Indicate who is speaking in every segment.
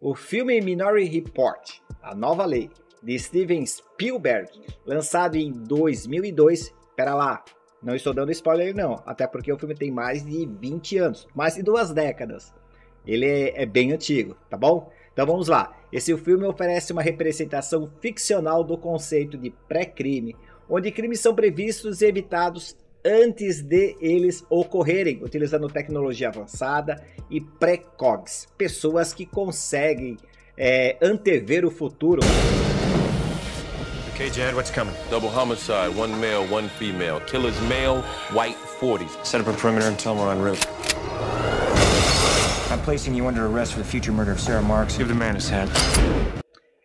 Speaker 1: O filme Minority Report, A Nova Lei, de Steven Spielberg, lançado em 2002, pera lá, não estou dando spoiler não, até porque o filme tem mais de 20 anos, mais de 2 décadas. Ele é bem antigo, tá bom? Então vamos lá. Esse filme oferece uma representação ficcional do conceito de pré-crime, onde crimes são previstos e evitados antes de eles ocorrerem, utilizando tecnologia avançada e precogs, pessoas que conseguem antever o futuro.
Speaker 2: Okay, Jed, what's coming?
Speaker 3: Double homicide, 1 male, 1 female. Killer's male, white, 40s.
Speaker 2: Set up a perimeter and tell them we're en route. I'm placing you under arrest for the future murder of Sarah Marks. Give the man his hand.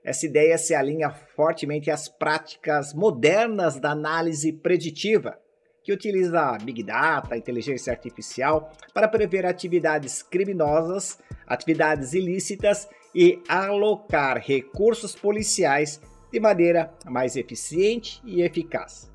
Speaker 1: Essa ideia se alinha fortemente às práticas modernas da análise preditiva, que utiliza Big Data, inteligência artificial, para prever atividades criminosas, atividades ilícitas e alocar recursos policiais de maneira mais eficiente e eficaz.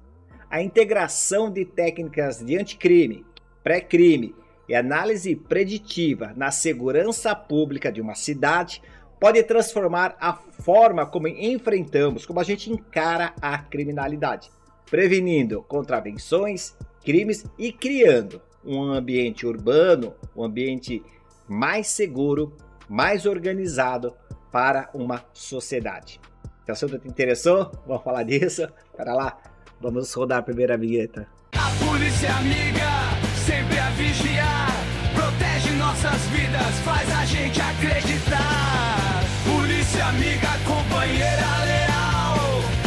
Speaker 1: A integração de técnicas de anticrime, pré-crime e análise preditiva na segurança pública de uma cidade pode transformar a forma como enfrentamos, como a gente encara a criminalidade, prevenindo contravenções, crimes e criando um ambiente urbano, um ambiente mais seguro, mais organizado para uma sociedade. Se o assunto te interessou, vamos falar disso? Para lá, vamos rodar a primeira vinheta.
Speaker 4: A polícia amiga, sempre a vigiar, protege nossas vidas, faz a gente acreditar. Polícia amiga, companheira leal,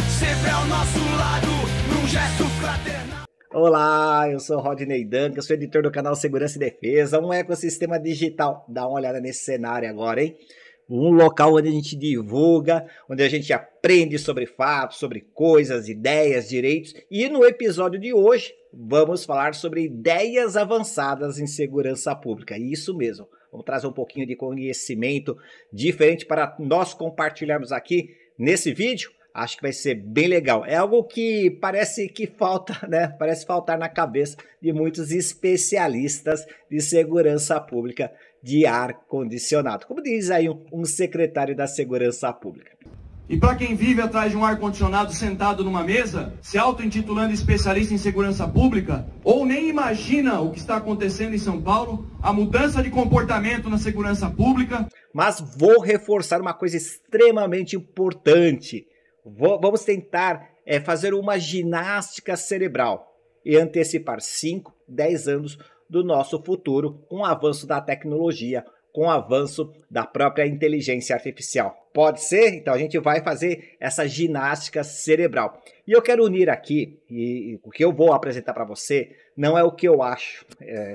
Speaker 4: sempre ao nosso lado, num gesto fraternal.
Speaker 1: Olá, eu sou Rodney Duncan, sou editor do canal Segurança e Defesa, um ecossistema digital. Dá uma olhada nesse cenário agora, hein? Um local onde a gente divulga, onde a gente aprende sobre fatos, sobre coisas, ideias, direitos. E no episódio de hoje, vamos falar sobre ideias avançadas em segurança pública. Isso mesmo, vamos trazer um pouquinho de conhecimento diferente para nós compartilharmos aqui nesse vídeo. Acho que vai ser bem legal. É algo que parece que falta, né? Parece faltar na cabeça de muitos especialistas de segurança pública de ar-condicionado. Como diz aí um secretário da Segurança Pública.
Speaker 5: E para quem vive atrás de um ar-condicionado sentado numa mesa, se auto-intitulando especialista em segurança pública, ou nem imagina o que está acontecendo em São Paulo, a mudança de comportamento na segurança pública.
Speaker 1: Mas vou reforçar uma coisa extremamente importante. Vamos tentar fazer uma ginástica cerebral e antecipar 5, 10 anos do nosso futuro com o avanço da tecnologia, com o avanço da própria inteligência artificial. Pode ser? Então a gente vai fazer essa ginástica cerebral. E eu quero unir aqui, e o que eu vou apresentar para você não é o que eu acho,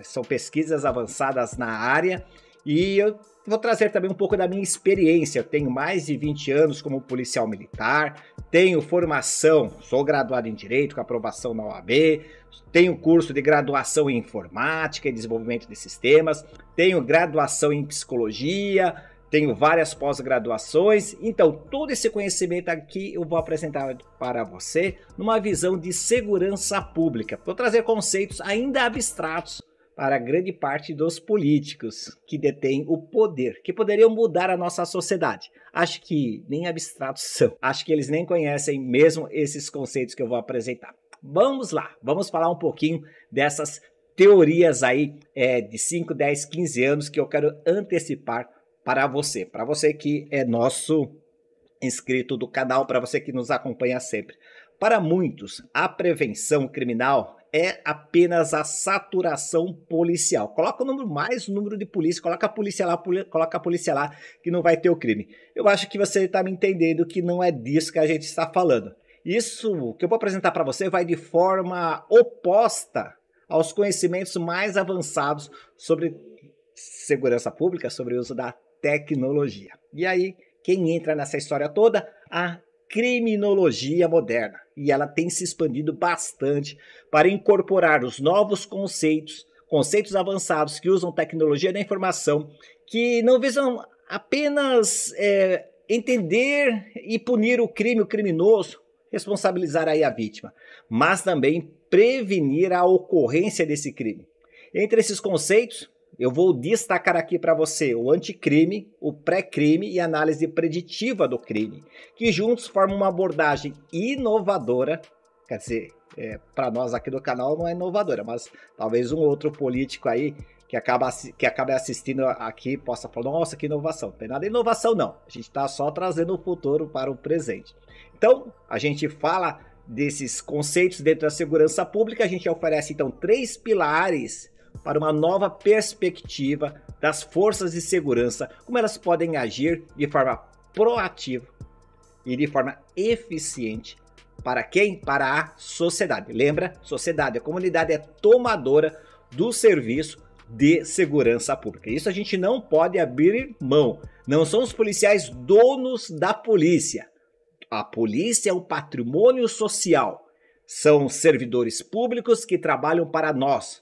Speaker 1: são pesquisas avançadas na área e eu vou trazer também um pouco da minha experiência. Eu tenho mais de 20 anos como policial militar, tenho formação, sou graduado em Direito com aprovação na OAB, tenho curso de graduação em Informática e Desenvolvimento de Sistemas, tenho graduação em Psicologia, tenho várias pós-graduações. Então, todo esse conhecimento aqui eu vou apresentar para você numa visão de segurança pública. Vou trazer conceitos ainda abstratos para grande parte dos políticos que detêm o poder, que poderiam mudar a nossa sociedade. Acho que nem abstratos são. Acho que eles nem conhecem mesmo esses conceitos que eu vou apresentar. Vamos lá, vamos falar um pouquinho dessas teorias aí de 5, 10, 15 anos que eu quero antecipar para você que é nosso inscrito do canal, para você que nos acompanha sempre. Para muitos, a prevenção criminal é apenas a saturação policial. Coloca o número mais, o número de polícia, coloca a polícia lá, que não vai ter o crime. Eu acho que você está me entendendo que não é disso que a gente está falando. Isso que eu vou apresentar para você vai de forma oposta aos conhecimentos mais avançados sobre segurança pública, sobre o uso da tecnologia. E aí, quem entra nessa história toda? A criminologia moderna. E ela tem se expandido bastante para incorporar os novos conceitos avançados que usam tecnologia da informação, que não visam apenas entender e punir o crime, o criminoso, responsabilizar aí a vítima, mas também prevenir a ocorrência desse crime. Entre esses conceitos, eu vou destacar aqui para você o anticrime, o pré-crime e a análise preditiva do crime, que juntos formam uma abordagem inovadora, quer dizer, para nós aqui do canal não é inovadora, mas talvez um outro político aí que acabe assistindo aqui possa falar, nossa, que inovação. Não tem nada de inovação não, a gente está só trazendo o futuro para o presente. Então, a gente fala desses conceitos dentro da segurança pública, a gente oferece então 3 pilares para uma nova perspectiva das forças de segurança, como elas podem agir de forma proativa e de forma eficiente. Para quem? Para a sociedade. Lembra? Sociedade, a comunidade é tomadora do serviço de segurança pública. Isso a gente não pode abrir mão. Não são os policiais donos da polícia. A polícia é um patrimônio social. São servidores públicos que trabalham para nós,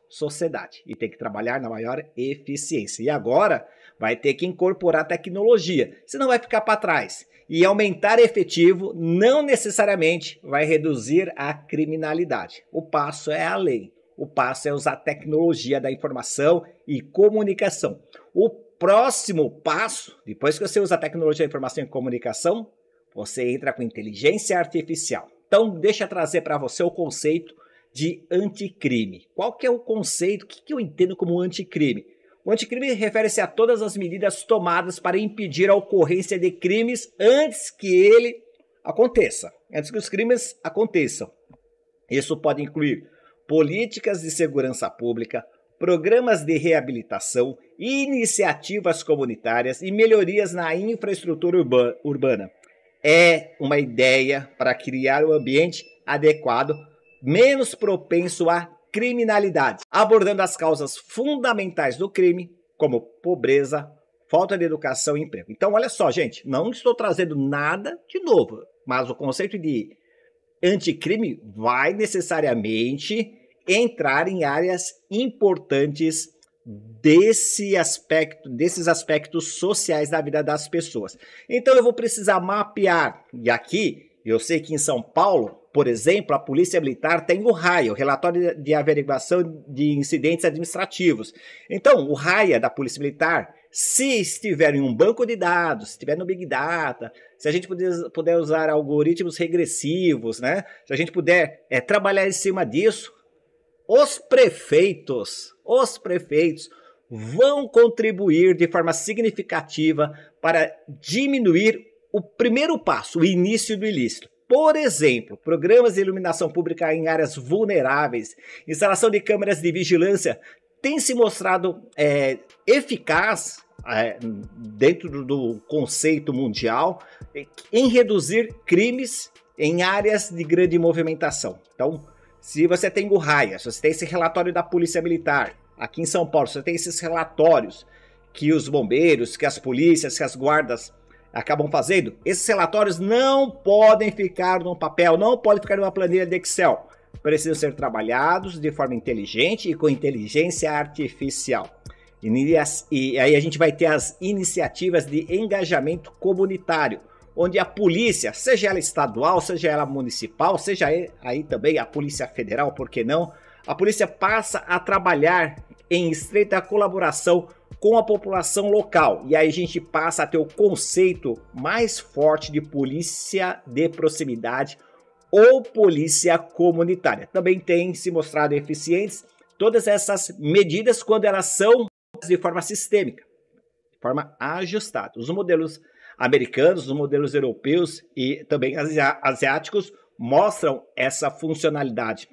Speaker 1: sociedade. E tem que trabalhar na maior eficiência. E agora vai ter que incorporar tecnologia, senão vai ficar para trás. E aumentar efetivo não necessariamente vai reduzir a criminalidade. O passo é a lei. O passo é usar a tecnologia da informação e comunicação. O próximo passo, depois que você usa a tecnologia da informação e comunicação, você entra com inteligência artificial. Então, deixa eu trazer para você o conceito de anticrime. Qual que é o conceito? O que eu entendo como anticrime? O anticrime refere-se a todas as medidas tomadas para impedir a ocorrência de crimes antes que ele aconteça, antes que os crimes aconteçam. Isso pode incluir políticas de segurança pública, programas de reabilitação, iniciativas comunitárias e melhorias na infraestrutura urbana. É uma ideia para criar um ambiente adequado, menos propenso à criminalidade, abordando as causas fundamentais do crime, como pobreza, falta de educação e emprego. Então, olha só, gente, não estou trazendo nada de novo, mas o conceito de anticrime vai necessariamente entrar em áreas importantes desses aspectos sociais da vida das pessoas. Então eu vou precisar mapear, e aqui eu sei que em São Paulo, por exemplo, a Polícia Militar tem o RAIA, o Relatório de Averiguação de Incidentes Administrativos. Então o RAIA da Polícia Militar, se estiver em um banco de dados, se estiver no Big Data, se a gente puder usar algoritmos regressivos, né? Se a gente puder trabalhar em cima disso, os prefeitos vão contribuir de forma significativa para diminuir o primeiro passo, o início do ilícito. Por exemplo, programas de iluminação pública em áreas vulneráveis, instalação de câmeras de vigilância, tem se mostrado eficaz dentro do conceito mundial em reduzir crimes em áreas de grande movimentação. Então, se você tem o RAIA, se você tem esse relatório da Polícia Militar, aqui em São Paulo, você tem esses relatórios que os bombeiros, que as polícias, que as guardas acabam fazendo, esses relatórios não podem ficar no papel, não podem ficar numa planilha de Excel. Precisam ser trabalhados de forma inteligente e com inteligência artificial. E aí a gente vai ter as iniciativas de engajamento comunitário, onde a polícia, seja ela estadual, seja ela municipal, seja aí também a Polícia Federal, por que não? A polícia passa a trabalhar em estreita colaboração com a população local. E aí a gente passa a ter o conceito mais forte de polícia de proximidade ou polícia comunitária. Também tem se mostrado eficientes todas essas medidas quando elas são de forma sistêmica, de forma ajustada. Os modelos americanos, os modelos europeus e também asiáticos mostram essa funcionalidade.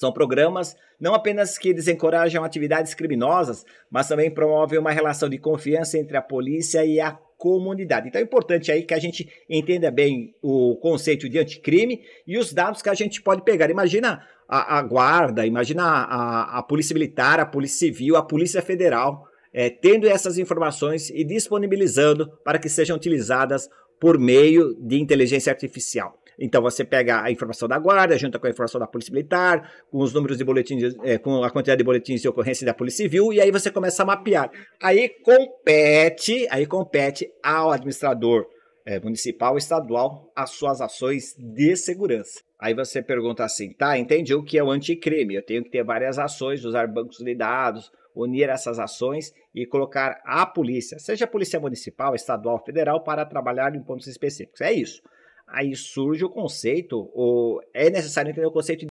Speaker 1: São programas não apenas que desencorajam atividades criminosas, mas também promovem uma relação de confiança entre a polícia e a comunidade. Então é importante aí que a gente entenda bem o conceito de anticrime e os dados que a gente pode pegar. Imagina a guarda, imagina a Polícia Militar, a Polícia Civil, a Polícia Federal, tendo essas informações e disponibilizando para que sejam utilizadas por meio de inteligência artificial. Então você pega a informação da guarda, junta com a informação da Polícia Militar, com os números de boletins, com a quantidade de boletins de ocorrência da Polícia Civil, e aí você começa a mapear. Aí compete ao administrador municipal, estadual, as suas ações de segurança. Aí você pergunta assim, tá, entendi o que é o anticrime, eu tenho que ter várias ações, usar bancos de dados, unir essas ações e colocar a polícia, seja a polícia municipal, estadual, federal, para trabalhar em pontos específicos. É isso. Aí surge o conceito, é necessário entender o conceito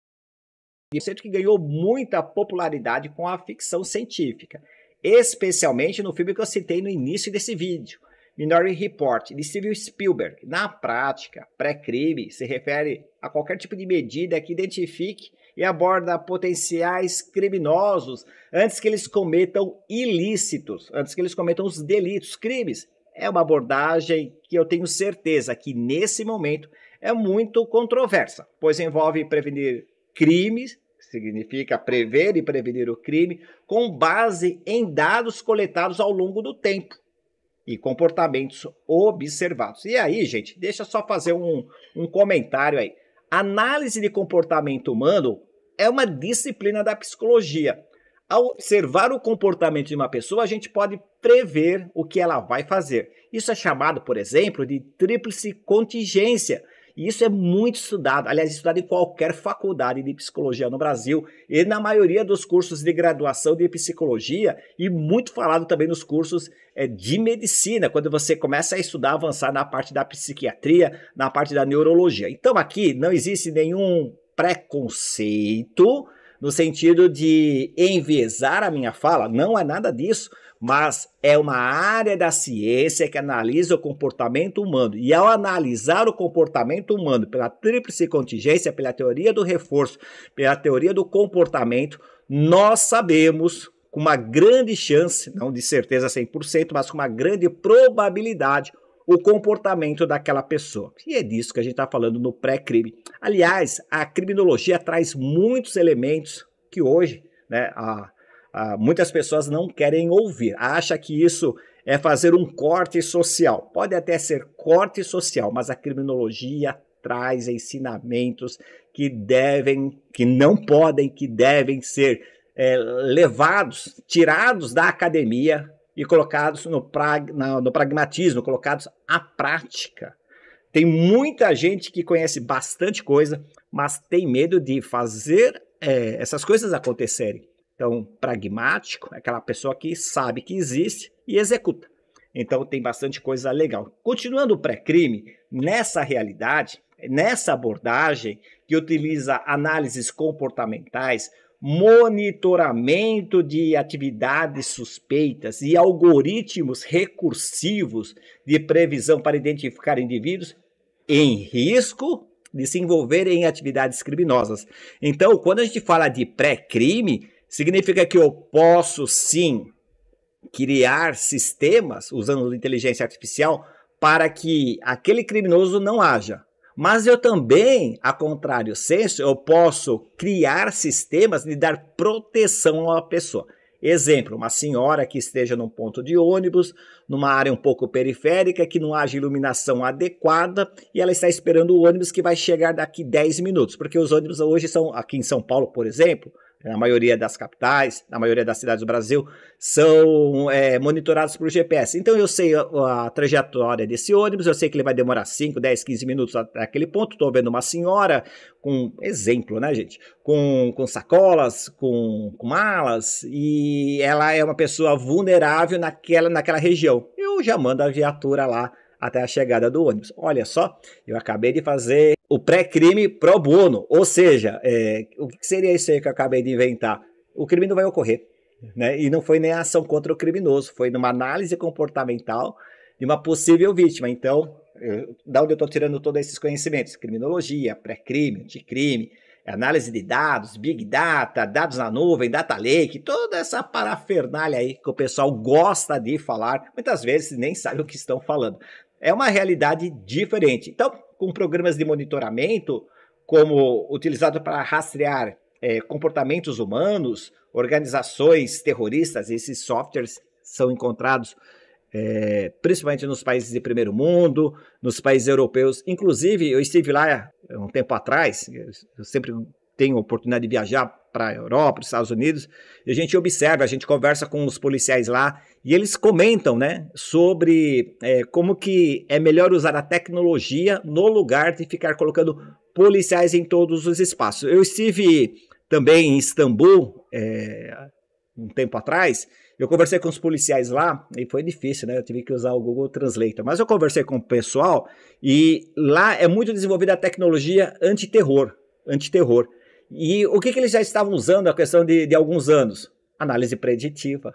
Speaker 1: que ganhou muita popularidade com a ficção científica, especialmente no filme que eu citei no início desse vídeo, Minority Report, de Steven Spielberg. Na prática, pré-crime se refere a qualquer tipo de medida que identifique e aborda potenciais criminosos antes que eles cometam ilícitos, antes que eles cometam os delitos, crimes. É uma abordagem que eu tenho certeza que nesse momento é muito controversa, pois envolve prevenir crimes, significa prever e prevenir o crime, com base em dados coletados ao longo do tempo e comportamentos observados. E aí, gente, deixa eu só fazer um comentário aí. Análise de comportamento humano é uma disciplina da psicologia. Ao observar o comportamento de uma pessoa, a gente pode prever o que ela vai fazer. Isso é chamado, por exemplo, de tríplice contingência. E isso é muito estudado, aliás, estudado em qualquer faculdade de psicologia no Brasil e na maioria dos cursos de graduação de psicologia e muito falado também nos cursos de medicina, quando você começa a estudar, avançar na parte da psiquiatria, na parte da neurologia. Então aqui não existe nenhum preconceito no sentido de enviesar a minha fala, não é nada disso, mas é uma área da ciência que analisa o comportamento humano. E ao analisar o comportamento humano pela tríplice contingência, pela teoria do reforço, pela teoria do comportamento, nós sabemos com uma grande chance, não de certeza 100%, mas com uma grande probabilidade, o comportamento daquela pessoa. E é disso que a gente está falando no pré-crime. Aliás, a criminologia traz muitos elementos que hoje, né, muitas pessoas não querem ouvir. Acha que isso é fazer um corte social. Pode até ser corte social, mas a criminologia traz ensinamentos que não podem, que devem ser levados, tirados da academia e colocados no pragmatismo, colocados à prática. Tem muita gente que conhece bastante coisa, mas tem medo de fazer essas coisas acontecerem. Então, pragmático é aquela pessoa que sabe que existe e executa. Então, tem bastante coisa legal. Continuando o pré-crime, nessa realidade, nessa abordagem que utiliza análises comportamentais, monitoramento de atividades suspeitas e algoritmos recursivos de previsão para identificar indivíduos em risco de se envolverem em atividades criminosas. Então, quando a gente fala de pré-crime, significa que eu posso, sim, criar sistemas usando inteligência artificial para que aquele criminoso não haja. Mas eu também, a contrário senso, eu posso criar sistemas de dar proteção à pessoa. Exemplo, uma senhora que esteja num ponto de ônibus, numa área um pouco periférica, que não haja iluminação adequada e ela está esperando o ônibus que vai chegar daqui 10 minutos. Porque os ônibus hoje são, aqui em São Paulo, por exemplo, na maioria das capitais, na maioria das cidades do Brasil, são monitorados por GPS. Então eu sei a trajetória desse ônibus, eu sei que ele vai demorar 5, 10, 15 minutos até aquele ponto. Estou vendo uma senhora com, exemplo, né, gente? Com sacolas, com malas, e ela é uma pessoa vulnerável naquela região. Eu já mando a viatura lá até a chegada do ônibus. Olha só, eu acabei de fazer o pré-crime pro bono, ou seja, o que seria isso aí que eu acabei de inventar? O crime não vai ocorrer, né? E não foi nem a ação contra o criminoso, foi numa análise comportamental de uma possível vítima. Então, da onde eu estou tirando todos esses conhecimentos? Criminologia, pré-crime, anticrime, análise de dados, big data, dados na nuvem, data lake, toda essa parafernália aí que o pessoal gosta de falar, muitas vezes nem sabe o que estão falando. É uma realidade diferente. Então, com programas de monitoramento, como utilizado para rastrear comportamentos humanos, organizações terroristas, esses softwares são encontrados principalmente nos países de primeiro mundo, nos países europeus. Inclusive, eu estive lá um tempo atrás, eu sempre tenho a oportunidade de viajar para a Europa, para os Estados Unidos, e a gente observa, a gente conversa com os policiais lá, e eles comentam, né, sobre como que é melhor usar a tecnologia no lugar de ficar colocando policiais em todos os espaços. Eu estive também em Istambul, um tempo atrás, eu conversei com os policiais lá, e foi difícil, né? Eu tive que usar o Google Translator, mas eu conversei com o pessoal, e lá é muito desenvolvida a tecnologia antiterror. E o que eles já estavam usando a questão de alguns anos? Análise preditiva.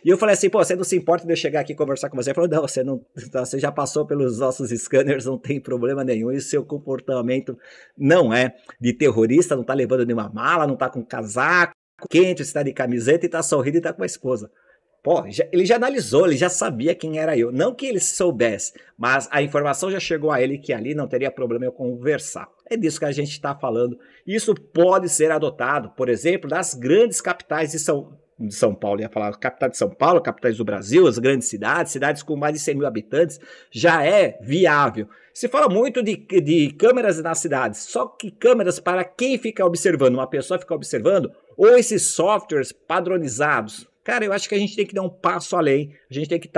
Speaker 1: E eu falei assim, pô, você não se importa de eu chegar aqui e conversar com você? Ele falou, não, você já passou pelos nossos scanners, não tem problema nenhum, e seu comportamento não é de terrorista, não tá levando nenhuma mala, não tá com casaco quente, está de camiseta e tá sorrindo e tá com a esposa. Pô, ele já analisou, ele já sabia quem era eu. Não que ele soubesse, mas a informação já chegou a ele que ali não teria problema eu conversar. É disso que a gente está falando. Isso pode ser adotado, por exemplo, nas grandes capitais de São Paulo. Ia falar capital de São Paulo, capitais do Brasil, as grandes cidades, cidades com mais de 100 mil habitantes, já é viável. Se fala muito de câmeras nas cidades, só que câmeras para quem fica observando, uma pessoa fica observando, ou esses softwares padronizados. Cara, eu acho que a gente tem que dar um passo além, a gente tem que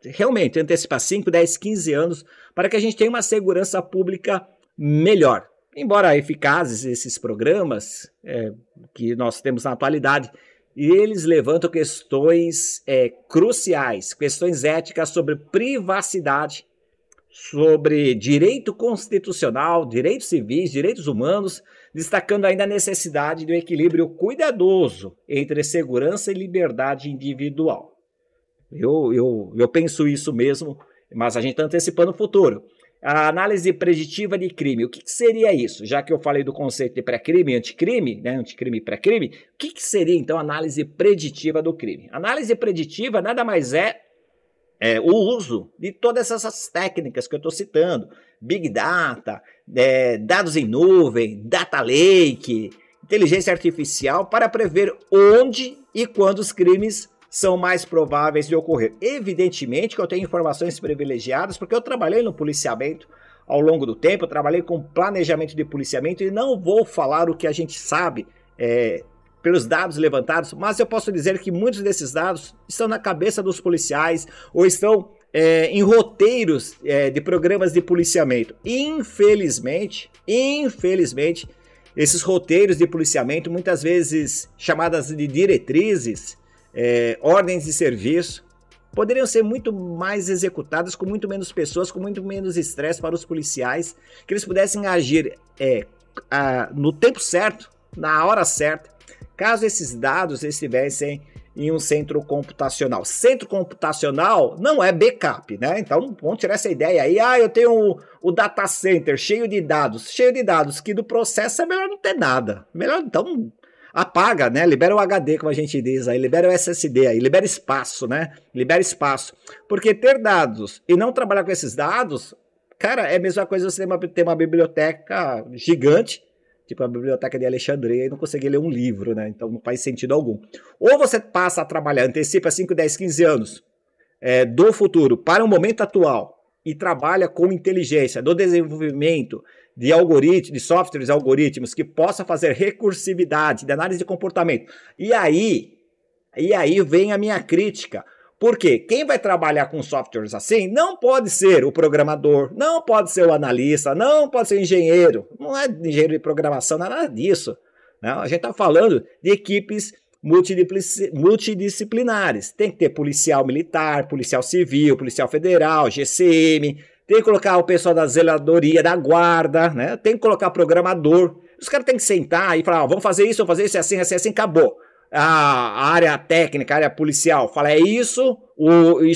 Speaker 1: realmente antecipar 5, 10, 15 anos para que a gente tenha uma segurança pública melhor. Embora eficazes esses programas que nós temos na atualidade, eles levantam questões cruciais, questões éticas sobre privacidade, sobre direito constitucional, direitos civis, direitos humanos, destacando ainda a necessidade do equilíbrio cuidadoso entre segurança e liberdade individual. Eu penso isso mesmo, mas a gente está antecipando o futuro. A análise preditiva de crime, o que seria isso? Já que eu falei do conceito de pré-crime e anticrime, né, anticrime e pré-crime, o que seria então a análise preditiva do crime? Análise preditiva nada mais é o uso de todas essas técnicas que eu estou citando, Big Data, dados em nuvem, Data Lake, inteligência artificial, para prever onde e quando os crimes são mais prováveis de ocorrer. Evidentemente que eu tenho informações privilegiadas, porque eu trabalhei no policiamento ao longo do tempo, eu trabalhei com planejamento de policiamento e não vou falar o que a gente sabe pelos dados levantados, mas eu posso dizer que muitos desses dados estão na cabeça dos policiais ou estão em roteiros de programas de policiamento. Infelizmente, esses roteiros de policiamento, muitas vezes chamadas de diretrizes, ordens de serviço, poderiam ser muito mais executadas com muito menos pessoas, com muito menos estresse para os policiais, que eles pudessem agir no tempo certo, na hora certa, caso esses dados estivessem em um centro computacional. Centro computacional não é backup, né? Então, vamos tirar essa ideia aí. Eu tenho o data center cheio de dados, que do processo é melhor não ter nada. Melhor, então, apaga, né? Libera o HD, como a gente diz aí, libera o SSD aí, libera espaço, né? Libera espaço. Porque ter dados e não trabalhar com esses dados, cara, é a mesma coisa você ter uma biblioteca gigante, tipo a biblioteca de Alexandria, e não conseguir ler um livro, né? Então não faz sentido algum. Ou você passa a trabalhar, antecipa 5, 10, 15 anos do futuro para o momento atual e trabalha com inteligência do desenvolvimento de algoritmos, de softwares, algoritmos que possa fazer recursividade, de análise de comportamento. E aí vem a minha crítica. Por quê? Quem vai trabalhar com softwares assim não pode ser o programador, não pode ser o analista, não pode ser o engenheiro. Não é engenheiro de programação, não é nada disso. Não, a gente está falando de equipes multidisciplinares. Tem que ter policial militar, policial civil, policial federal, GCM. Tem que colocar o pessoal da zeladoria, da guarda, né? Tem que colocar programador. Os caras têm que sentar e falar, vamos fazer isso, assim, acabou. A área técnica, a área policial fala, isso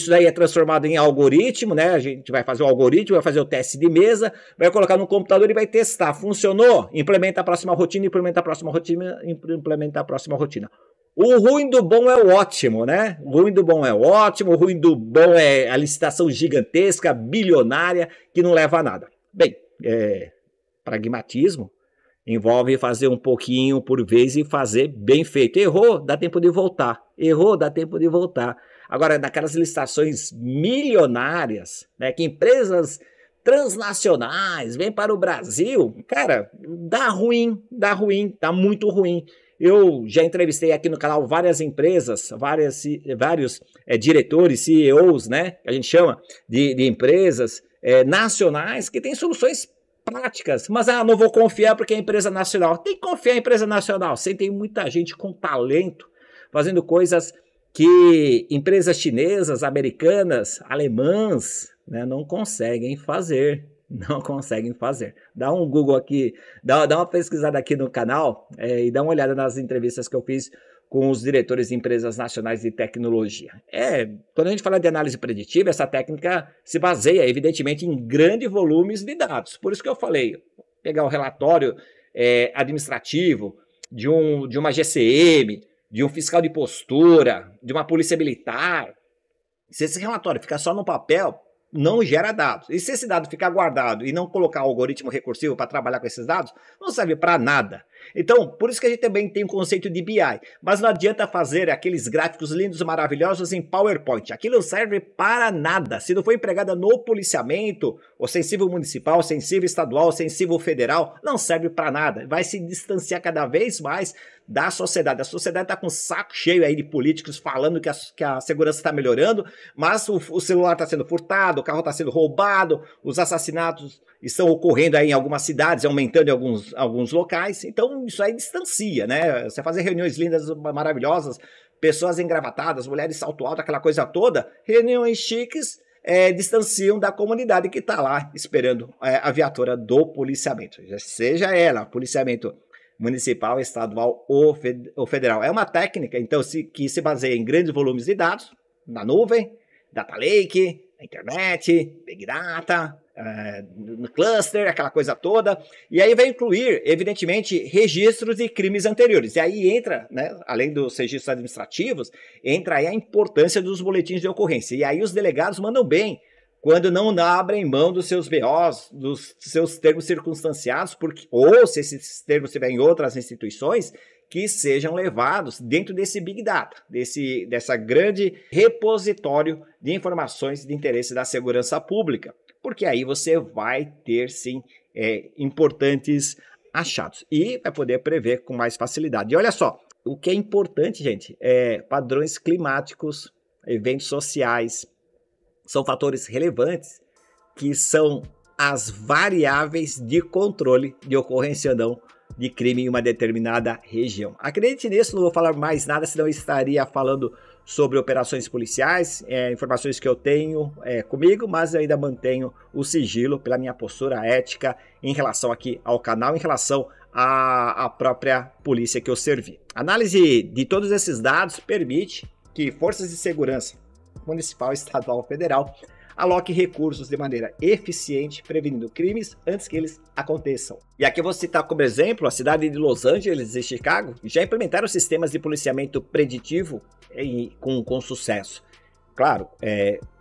Speaker 1: daí é transformado em algoritmo, né? A gente vai fazer o algoritmo, vai fazer o teste de mesa, vai colocar no computador e vai testar. Funcionou? Implementa a próxima rotina, implementa a próxima rotina, implementa a próxima rotina. O ruim do bom é o ótimo, né? O ruim do bom é o ótimo, o ruim do bom é a licitação gigantesca, bilionária, que não leva a nada. Bem, pragmatismo envolve fazer um pouquinho por vez e fazer bem feito. Errou, dá tempo de voltar. Agora, naquelas licitações milionárias, né, que empresas transnacionais vêm para o Brasil, cara, dá muito ruim. Eu já entrevistei aqui no canal várias empresas, vários diretores, CEOs, né, que a gente chama de empresas nacionais que têm soluções práticas, mas não vou confiar porque é empresa nacional. Tem que confiar em empresa nacional. Você tem muita gente com talento fazendo coisas que empresas chinesas, americanas, alemãs, né, não conseguem fazer. Não conseguem fazer. Dá um Google aqui, dá uma pesquisada aqui no canal e dá uma olhada nas entrevistas que eu fiz com os diretores de empresas nacionais de tecnologia. Quando a gente fala de análise preditiva, essa técnica se baseia, evidentemente, em grandes volumes de dados. Por isso que eu falei, pegar o relatório administrativo de uma GCM, de um fiscal de postura, de uma polícia militar. Se esse relatório ficar só no papel, não gera dados. E se esse dado ficar guardado e não colocar algoritmo recursivo para trabalhar com esses dados, não serve para nada. Então, por isso que a gente também tem o conceito de BI. Mas não adianta fazer aqueles gráficos lindos e maravilhosos em PowerPoint. Aquilo não serve para nada. Se não for empregada no policiamento, ofensivo municipal, ofensivo estadual, ofensivo federal, não serve para nada. Vai se distanciar cada vez mais da sociedade. A sociedade está com o saco cheio aí de políticos falando que a segurança está melhorando, mas o celular está sendo furtado, o carro está sendo roubado, os assassinatos estão ocorrendo aí em algumas cidades, aumentando em alguns locais. Então isso aí distancia, né? Você fazer reuniões lindas, maravilhosas, pessoas engravatadas, mulheres salto alto, aquela coisa toda, reuniões chiques, distanciam da comunidade que está lá esperando a viatura do policiamento, seja ela policiamento municipal, estadual ou federal. É uma técnica, então, que se baseia em grandes volumes de dados, na nuvem, data lake, na internet, big data, no cluster, aquela coisa toda, e aí vai incluir, evidentemente, registros de crimes anteriores. E aí entra, né, além dos registros administrativos, entra aí a importância dos boletins de ocorrência. E aí os delegados mandam bem quando não abrem mão dos seus BOs, dos seus termos circunstanciados, ou se esses termos estiverem em outras instituições, que sejam levados dentro desse Big Data, dessa grande repositório de informações de interesse da segurança pública, porque aí você vai ter, sim, importantes achados e vai poder prever com mais facilidade. E olha só, o que é importante, gente, padrões climáticos, eventos sociais, são fatores relevantes que são as variáveis de controle de ocorrência ou não de crime em uma determinada região. Acredite nisso, não vou falar mais nada, senão eu estaria falando sobre operações policiais, informações que eu tenho comigo, mas eu ainda mantenho o sigilo pela minha postura ética em relação aqui ao canal, em relação à própria polícia que eu servi. Análise de todos esses dados permite que forças de segurança municipal, estadual ou federal aloque recursos de maneira eficiente, prevenindo crimes antes que eles aconteçam. E aqui eu vou citar como exemplo a cidade de Los Angeles e Chicago, já implementaram sistemas de policiamento preditivo com sucesso. Claro,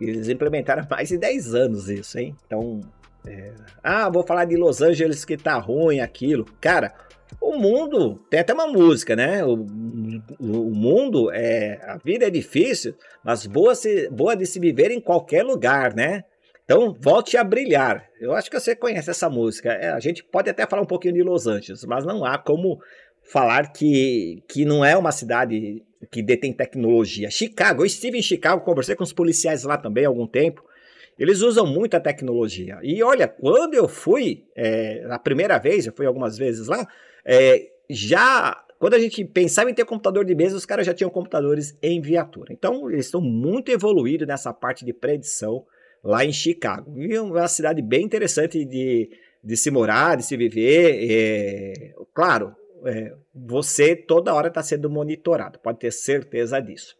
Speaker 1: eles implementaram há mais de 10 anos isso, hein? Então, vou falar de Los Angeles que tá ruim aquilo. Cara, o mundo, tem até uma música, né? O mundo, a vida é difícil, mas boa de se viver em qualquer lugar, né? Então, volte a brilhar. Eu acho que você conhece essa música. A gente pode até falar um pouquinho de Los Angeles, mas não há como falar que não é uma cidade que detém tecnologia. Chicago, eu estive em Chicago, conversei com os policiais lá também há algum tempo. Eles usam muita tecnologia. E olha, quando eu fui, a primeira vez, eu fui algumas vezes lá, quando a gente pensava em ter computador de mesa, os caras já tinham computadores em viatura. Então, eles estão muito evoluídos nessa parte de predição lá em Chicago. E é uma cidade bem interessante de se morar, de se viver. Claro, você toda hora está sendo monitorado, pode ter certeza disso.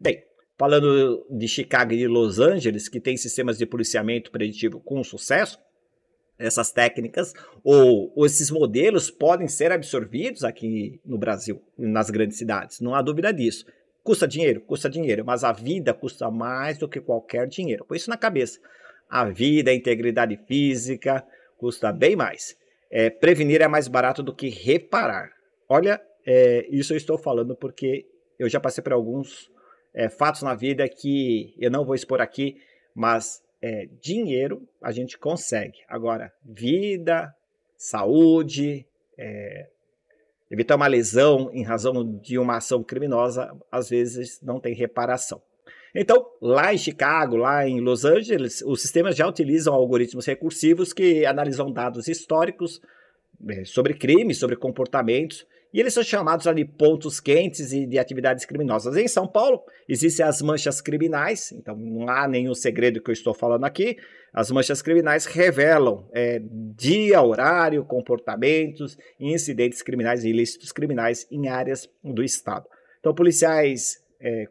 Speaker 1: Bem, falando de Chicago e de Los Angeles, que tem sistemas de policiamento preditivo com sucesso, essas técnicas ou esses modelos podem ser absorvidos aqui no Brasil, nas grandes cidades, não há dúvida disso. Custa dinheiro, mas a vida custa mais do que qualquer dinheiro. Põe isso na cabeça. A vida, a integridade física, custa bem mais. Prevenir é mais barato do que reparar. Olha, isso eu estou falando porque eu já passei por alguns fatos na vida que eu não vou expor aqui, mas dinheiro a gente consegue. Agora, vida, saúde, evitar uma lesão em razão de uma ação criminosa, às vezes não tem reparação. Então, lá em Chicago, lá em Los Angeles, os sistemas já utilizam algoritmos recursivos que analisam dados históricos sobre crimes, sobre comportamentos, e eles são chamados ali pontos quentes e de atividades criminosas. Em São Paulo, existem as manchas criminais, então não há nenhum segredo que eu estou falando aqui. As manchas criminais revelam dia, horário, comportamentos e incidentes criminais e ilícitos criminais em áreas do estado. Então, policiais,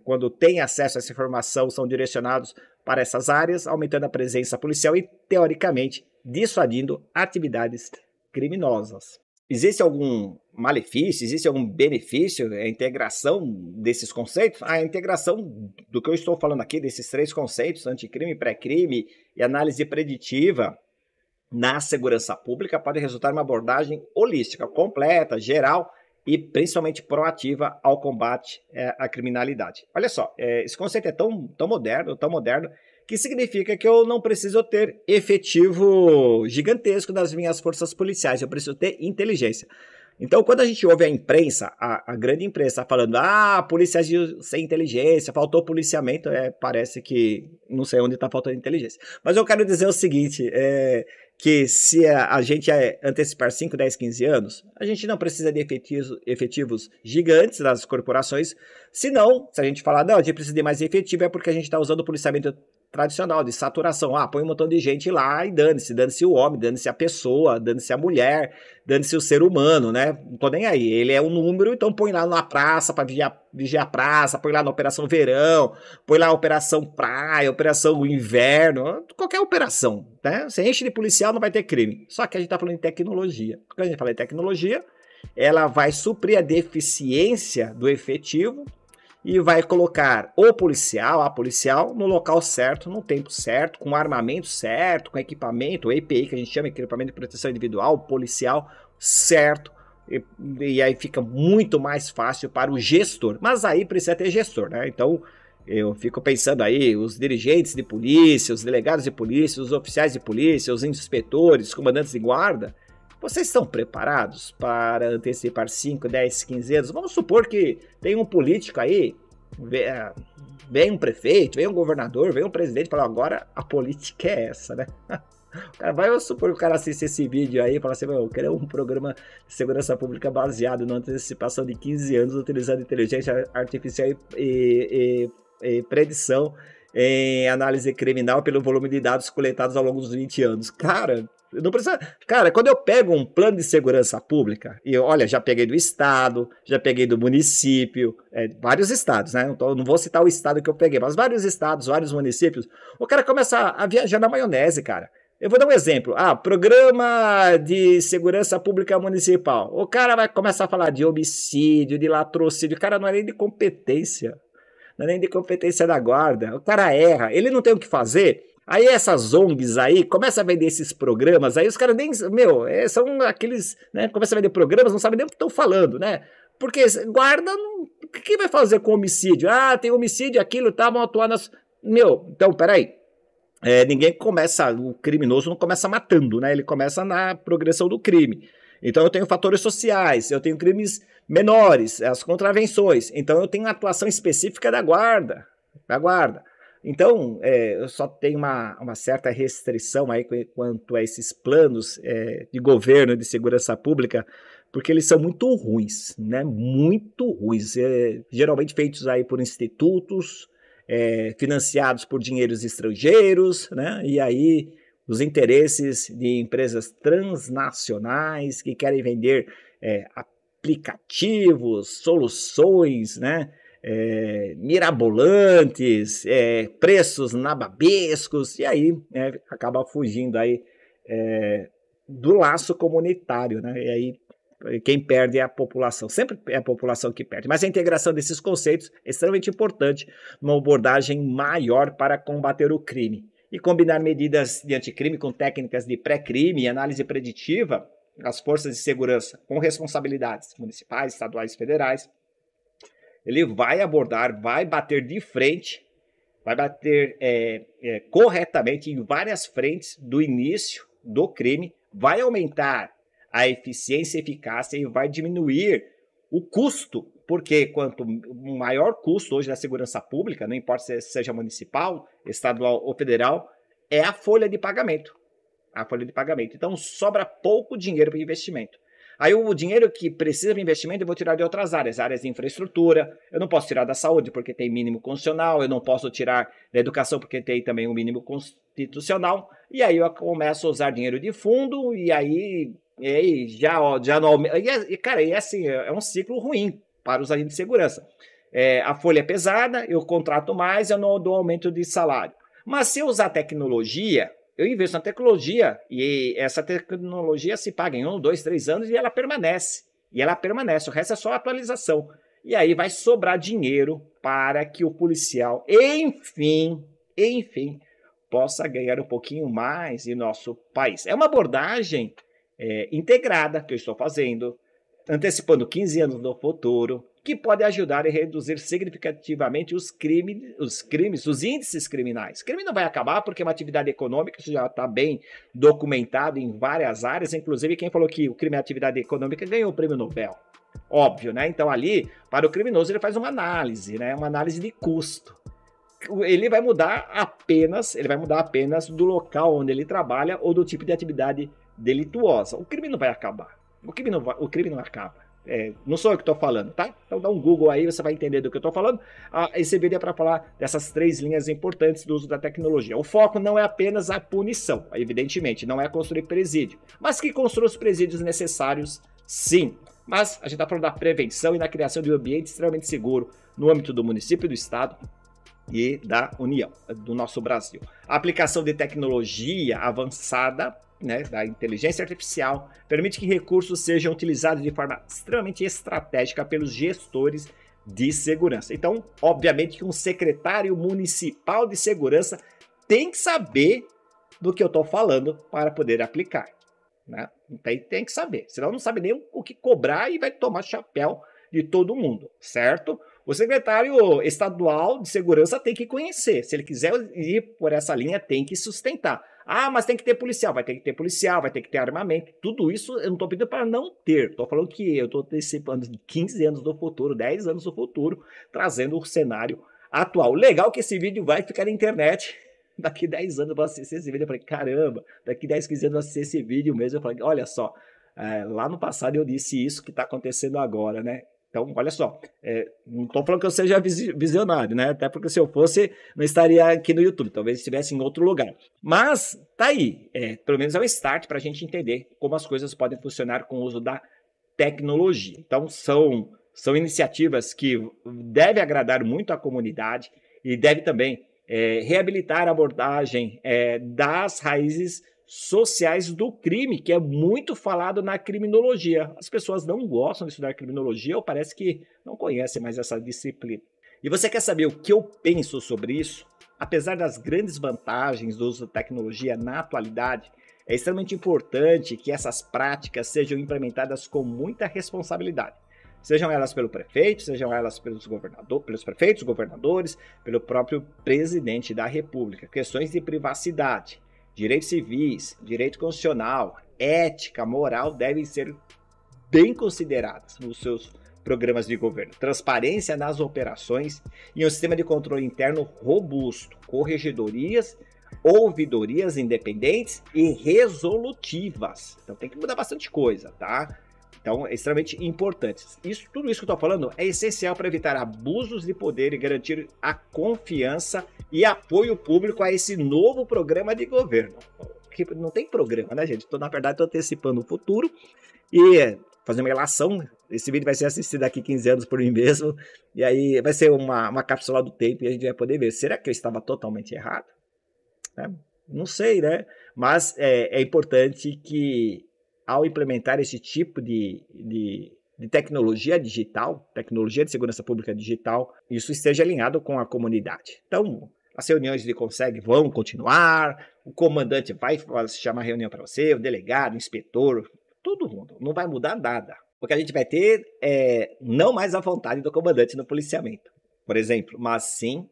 Speaker 1: quando têm acesso a essa informação, são direcionados para essas áreas, aumentando a presença policial e, teoricamente, dissuadindo atividades criminosas. Existe algum malefício, existe algum benefício, a integração desses conceitos? A integração do que eu estou falando aqui, desses 3 conceitos, anticrime, pré-crime e análise preditiva na segurança pública, pode resultar em uma abordagem holística, completa, geral e principalmente proativa ao combate à criminalidade. Olha só, esse conceito é tão moderno, que significa que eu não preciso ter efetivo gigantesco das minhas forças policiais, eu preciso ter inteligência. Então, quando a gente ouve a imprensa, a grande imprensa falando, policiais sem inteligência, faltou policiamento, parece que não sei onde está faltando inteligência. Mas eu quero dizer o seguinte, que se a gente antecipar 5, 10, 15 anos, a gente não precisa de efetivos gigantes das corporações, senão, se a gente falar, não, a gente precisa de mais efetivo, é porque a gente está usando o policiamento tradicional, de saturação. Põe um montão de gente lá e dane-se o homem, dane-se a pessoa, dane-se a mulher, dane-se o ser humano, né? Não tô nem aí, ele é um número, então põe lá na praça para vigiar a praça, põe lá na Operação Verão, põe lá na Operação Praia, Operação Inverno, qualquer operação, né? Se enche de policial não vai ter crime. Só que a gente tá falando de tecnologia. Quando a gente fala de tecnologia, ela vai suprir a deficiência do efetivo e vai colocar a policial no local certo, no tempo certo, com armamento certo, com equipamento, o EPI, que a gente chama de equipamento de proteção individual, policial certo, e aí fica muito mais fácil para o gestor, mas aí precisa ter gestor, né? Então, eu fico pensando aí, os dirigentes de polícia, os delegados de polícia, os oficiais de polícia, os inspetores, os comandantes de guarda, vocês estão preparados para antecipar 5, 10, 15 anos? Vamos supor que tem um político aí, vem um prefeito, vem um governador, vem um presidente e fala, agora a política é essa, né? Vamos supor que o cara assiste esse vídeo aí e fala assim, eu quero um programa de segurança pública baseado na antecipação de 15 anos, utilizando inteligência artificial e predição em análise criminal pelo volume de dados coletados ao longo dos 20 anos. Cara, não precisa. Cara, quando eu pego um plano de segurança pública, e olha, já peguei do estado, já peguei do município, vários estados, né? Não vou citar o estado que eu peguei, mas vários estados, vários municípios, o cara começa a viajar na maionese, cara. Eu vou dar um exemplo. Programa de segurança pública municipal. O cara vai começar a falar de homicídio, de latrocínio. O cara não é nem de competência. Não é nem de competência da guarda. O cara erra. Ele não tem o que fazer. Aí essas ONGs aí, começam a vender esses programas, aí os caras nem, são aqueles, né, começam a vender programas, não sabem nem o que estão falando, né? Porque guarda, o que vai fazer com homicídio? Tem homicídio, aquilo, vão atuar nas... Então, peraí. O criminoso não começa matando, né? Ele começa na progressão do crime. Então eu tenho fatores sociais, eu tenho crimes menores, as contravenções. Então eu tenho uma atuação específica da guarda. Então, eu só tenho uma certa restrição aí quanto a esses planos de governo de segurança pública, porque eles são muito ruins, né? Muito ruins. Geralmente feitos aí por institutos, financiados por dinheiros estrangeiros, né? E aí os interesses de empresas transnacionais que querem vender aplicativos, soluções, né? Mirabolantes, preços nababescos, e aí acaba fugindo aí do laço comunitário, né? E aí quem perde é a população, sempre é a população que perde. Mas a integração desses conceitos é extremamente importante numa abordagem maior para combater o crime. E combinar medidas de anticrime com técnicas de pré-crime e análise preditiva, as forças de segurança com responsabilidades municipais, estaduais e federais, ele vai abordar, vai bater de frente, vai bater corretamente em várias frentes do início do crime, vai aumentar a eficiência e eficácia e vai diminuir o custo porque quanto maior custo hoje da segurança pública, não importa se seja municipal, estadual ou federal, é a folha de pagamento. A folha de pagamento. Então, sobra pouco dinheiro para investimento. Aí o dinheiro que precisa de investimento eu vou tirar de outras áreas, áreas de infraestrutura, eu não posso tirar da saúde porque tem mínimo constitucional, eu não posso tirar da educação porque tem também um mínimo constitucional, e aí eu começo a usar dinheiro de fundo, e aí já não aumenta. Cara, e assim, é um ciclo ruim para os agentes de segurança. A folha é pesada, eu contrato mais, eu não dou aumento de salário. Mas se eu usar tecnologia, eu investo na tecnologia e essa tecnologia se paga em 1, 2, 3 anos e ela permanece. O resto é só atualização. E aí vai sobrar dinheiro para que o policial, enfim, possa ganhar um pouquinho mais em nosso país. É uma abordagem integrada que eu estou fazendo, antecipando 15 anos do futuro, que pode ajudar a reduzir significativamente os índices criminais. O crime não vai acabar porque é uma atividade econômica, isso já está bem documentado em várias áreas, inclusive quem falou que o crime é atividade econômica ganhou o prêmio Nobel. Óbvio, né? Então ali, para o criminoso, ele faz uma análise, né? Uma análise de custo. Ele vai mudar apenas do local onde ele trabalha ou do tipo de atividade delituosa. O crime não vai acabar. O crime não acaba. Não sou eu que estou falando, tá? Então dá um Google aí, você vai entender do que eu estou falando. Esse vídeo é para falar dessas 3 linhas importantes do uso da tecnologia. O foco não é apenas a punição, evidentemente, não é construir presídio, mas que construa os presídios necessários, sim. Mas a gente está falando da prevenção e na criação de um ambiente extremamente seguro no âmbito do município, do estado e da União, do nosso Brasil. A aplicação de tecnologia avançada, né, da inteligência artificial, permite que recursos sejam utilizados de forma extremamente estratégica pelos gestores de segurança. Então, obviamente que um secretário municipal de segurança tem que saber do que eu estou falando para poder aplicar, né? Tem que saber, senão não sabe nem o que cobrar e vai tomar chapéu de todo mundo, certo? O secretário estadual de segurança tem que conhecer, se ele quiser ir por essa linha, tem que sustentar. Mas tem que ter policial, vai ter que ter policial, vai ter que ter armamento. Tudo isso eu não estou pedindo para não ter. Estou falando que eu estou antecipando 15 anos do futuro, 10 anos do futuro, trazendo o cenário atual. Legal que esse vídeo vai ficar na internet. Daqui 10 anos eu vou assistir esse vídeo. Eu falei, caramba, daqui 10, 15 anos eu vou assistir esse vídeo mesmo. Eu falei, olha só, lá no passado eu disse isso que está acontecendo agora, né? Então, olha só, não estou falando que eu seja visionário, né? Até porque se eu fosse, não estaria aqui no YouTube, talvez estivesse em outro lugar. Mas tá aí, pelo menos é um start para a gente entender como as coisas podem funcionar com o uso da tecnologia. Então, são iniciativas que devem agradar muito a comunidade e deve também reabilitar a abordagem das raízes sociais do crime, que é muito falado na criminologia. As pessoas não gostam de estudar criminologia ou parece que não conhecem mais essa disciplina. E você quer saber o que eu penso sobre isso? Apesar das grandes vantagens do uso da tecnologia na atualidade, é extremamente importante que essas práticas sejam implementadas com muita responsabilidade. Sejam elas pelo prefeito, sejam elas pelos prefeitos, governadores, pelo próprio presidente da República. Questões de privacidade, direitos civis, direito constitucional, ética, moral devem ser bem consideradas nos seus programas de governo. Transparência nas operações e um sistema de controle interno robusto, corregedorias, ouvidorias independentes e resolutivas. Então tem que mudar bastante coisa, tá? Então é extremamente importante. Tudo isso que eu estou falando é essencial para evitar abusos de poder e garantir a confiança e apoio público a esse novo programa de governo. Porque não tem programa, né, gente? Na verdade, estou antecipando o futuro e fazendo uma relação. Esse vídeo vai ser assistido daqui 15 anos por mim mesmo. E aí vai ser uma cápsula do tempo e a gente vai poder ver. Será que eu estava totalmente errado? Não sei, né? Mas é importante que ao implementar esse tipo de tecnologia digital, tecnologia de segurança pública digital, isso esteja alinhado com a comunidade. Então, as reuniões de CONSEG vão continuar, o comandante vai chamar reunião para você, o delegado, o inspetor, todo mundo. Não vai mudar nada. O que a gente vai ter não mais a vontade do comandante no policiamento, por exemplo, mas sim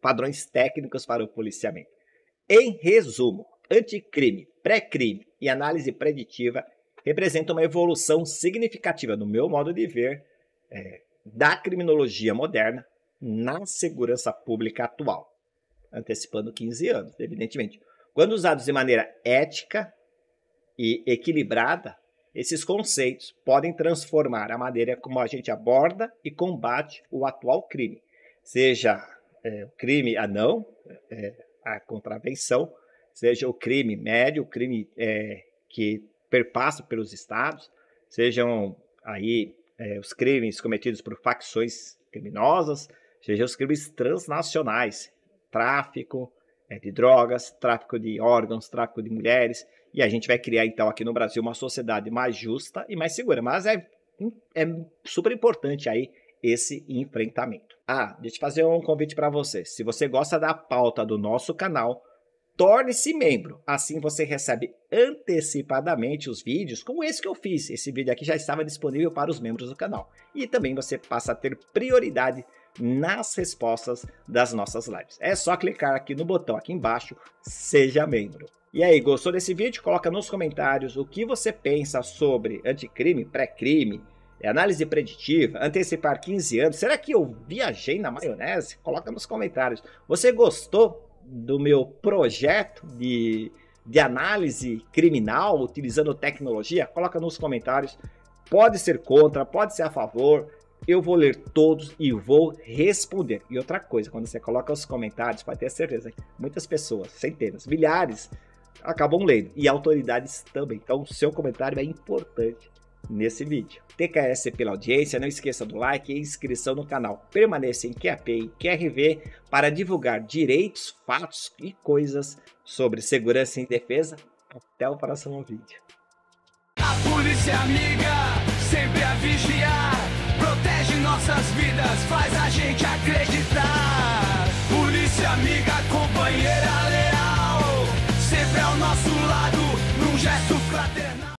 Speaker 1: padrões técnicos para o policiamento. Em resumo, anticrime, pré-crime e análise preditiva representam uma evolução significativa, no meu modo de ver, da criminologia moderna na segurança pública atual, antecipando 15 anos, evidentemente. Quando usados de maneira ética e equilibrada, esses conceitos podem transformar a maneira como a gente aborda e combate o atual crime, seja o crime a contravenção, seja o crime médio, o crime que perpassa pelos estados, sejam aí os crimes cometidos por facções criminosas, sejam os crimes transnacionais, tráfico de drogas, tráfico de órgãos, tráfico de mulheres, e a gente vai criar então aqui no Brasil uma sociedade mais justa e mais segura, mas é super importante aí esse enfrentamento. Deixa eu fazer um convite para você, se você gosta da pauta do nosso canal, torne-se membro, assim você recebe antecipadamente os vídeos como esse que eu fiz. Esse vídeo aqui já estava disponível para os membros do canal. E também você passa a ter prioridade nas respostas das nossas lives. É só clicar aqui no botão aqui embaixo, seja membro. E aí, gostou desse vídeo? Coloca nos comentários o que você pensa sobre anticrime, pré-crime, análise preditiva, antecipar 15 anos. Será que eu viajei na maionese? Coloca nos comentários. Você gostou do meu projeto de análise criminal utilizando tecnologia? Coloca nos comentários. Pode ser contra, pode ser a favor. Eu vou ler todos e vou responder. E outra coisa, quando você coloca os comentários, pode ter certeza que muitas pessoas, centenas, milhares, acabam lendo. E autoridades também. Então o seu comentário é importante nesse vídeo. TKS pela audiência, não esqueça do like e inscrição no canal. Permaneça em QAP e QRV para divulgar direitos, fatos e coisas sobre segurança e defesa. Até o próximo vídeo.
Speaker 4: A polícia amiga, sempre a vigiar, protege nossas vidas, faz a gente acreditar.